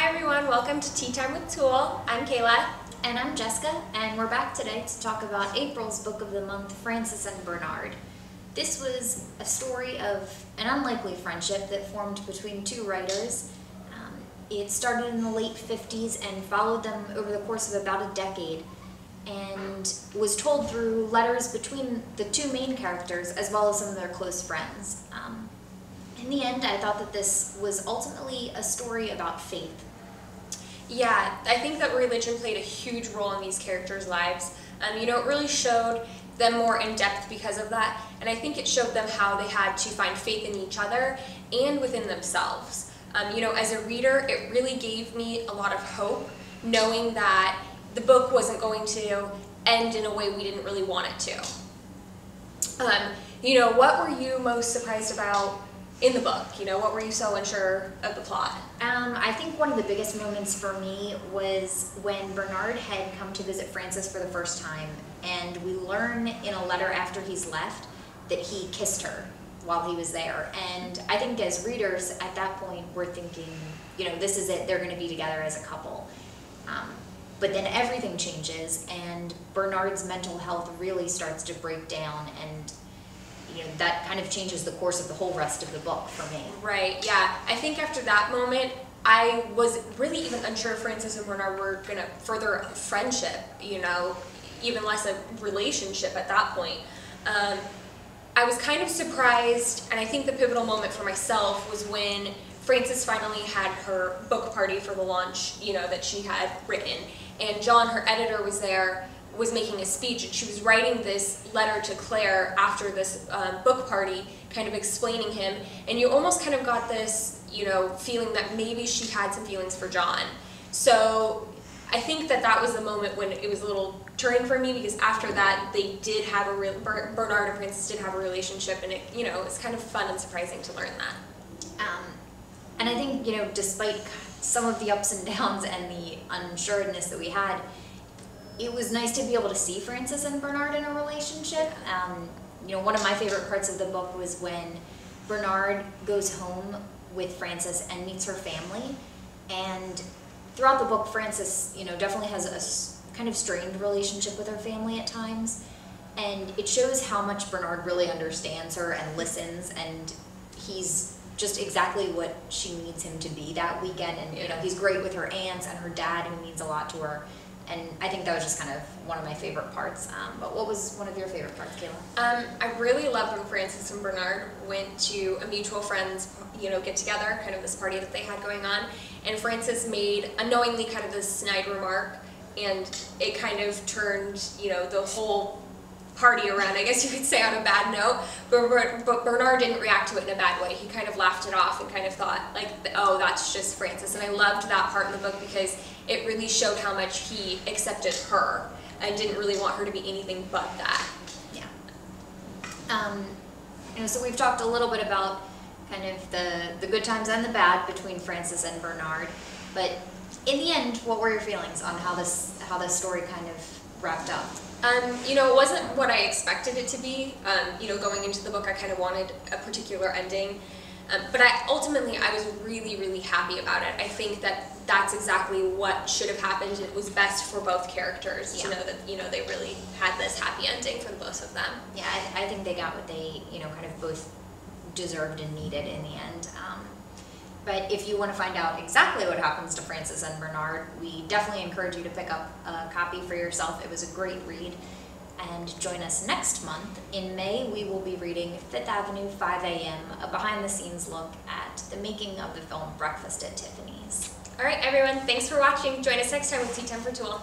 Hi everyone, welcome to Tea Time with Tulle. I'm Kayla. And I'm Jessica, and we're back today to talk about April's book of the month, Frances and Bernard. This was a story of an unlikely friendship that formed between two writers. It started in the late 50s and followed them over the course of about a decade, and was told through letters between the two main characters as well as some of their close friends. In the end, I thought that this was ultimately a story about faith. Yeah, I think that religion played a huge role in these characters' lives. It really showed them more in depth because of that, and I think it showed them how they had to find faith in each other and within themselves. As a reader, it really gave me a lot of hope, knowing that the book wasn't going to end in a way we didn't really want it to. What were you most surprised about in the book? What were you so unsure of the plot? I think one of the biggest moments for me was when Bernard had come to visit Frances for the first time, and we learn in a letter after he's left that he kissed her while he was there. And I think as readers at that point we're thinking, this is it, they're going to be together as a couple. But then everything changes and Bernard's mental health really starts to break down, and that kind of changes the course of the whole rest of the book for me. Right, yeah. I think after that moment, I was really even unsure if Frances and Bernard were going to further a friendship, even less a relationship at that point. I was kind of surprised, and I think the pivotal moment for myself was when Frances finally had her book party for the launch, that she had written. And John, her editor, was there, was making a speech, and she was writing this letter to Claire after this book party, kind of explaining him, and you almost kind of got this, feeling that maybe she had some feelings for John. So I think that was the moment when it was a little turning for me, because after that they did have Bernard and Frances did have a relationship, and it's kind of fun and surprising to learn that. And I think, despite some of the ups and downs and the unsureness that we had, it was nice to be able to see Frances and Bernard in a relationship. One of my favorite parts of the book was when Bernard goes home with Frances and meets her family. And throughout the book, Frances, definitely has a kind of strained relationship with her family at times. And it shows how much Bernard really understands her and listens, and he's just exactly what she needs him to be that weekend. And he's great with her aunts and her dad, who means a lot to her. And I think that was just kind of one of my favorite parts. But what was one of your favorite parts, Kayla? I really loved when Frances and Bernard went to a mutual friend's, get together, kind of this party that they had going on. And Frances made unknowingly kind of this snide remark, and it kind of turned, the whole party around, I guess you could say, on a bad note. But Bernard didn't react to it in a bad way. He kind of laughed it off and kind of thought, like, oh, that's just Frances. And I loved that part in the book because it really showed how much he accepted her and didn't really want her to be anything but that. Yeah. So we've talked a little bit about kind of the good times and the bad between Frances and Bernard. But in the end, what were your feelings on how this story kind of wrapped up? It wasn't what I expected it to be. Going into the book, I kind of wanted a particular ending. But ultimately, I was really, really happy about it. I think that's exactly what should have happened. It was best for both characters to know that, they really had this happy ending for the both of them. Yeah, I think they got what they, kind of both deserved and needed in the end. But if you want to find out exactly what happens to Frances and Bernard, we definitely encourage you to pick up a copy for yourself. It was a great read. And join us next month. In May, we will be reading Fifth Avenue, 5 a.m., a behind-the-scenes look at the making of the film Breakfast at Tiffany's. All right, everyone, thanks for watching. Join us next time with Tea Time for Tulle.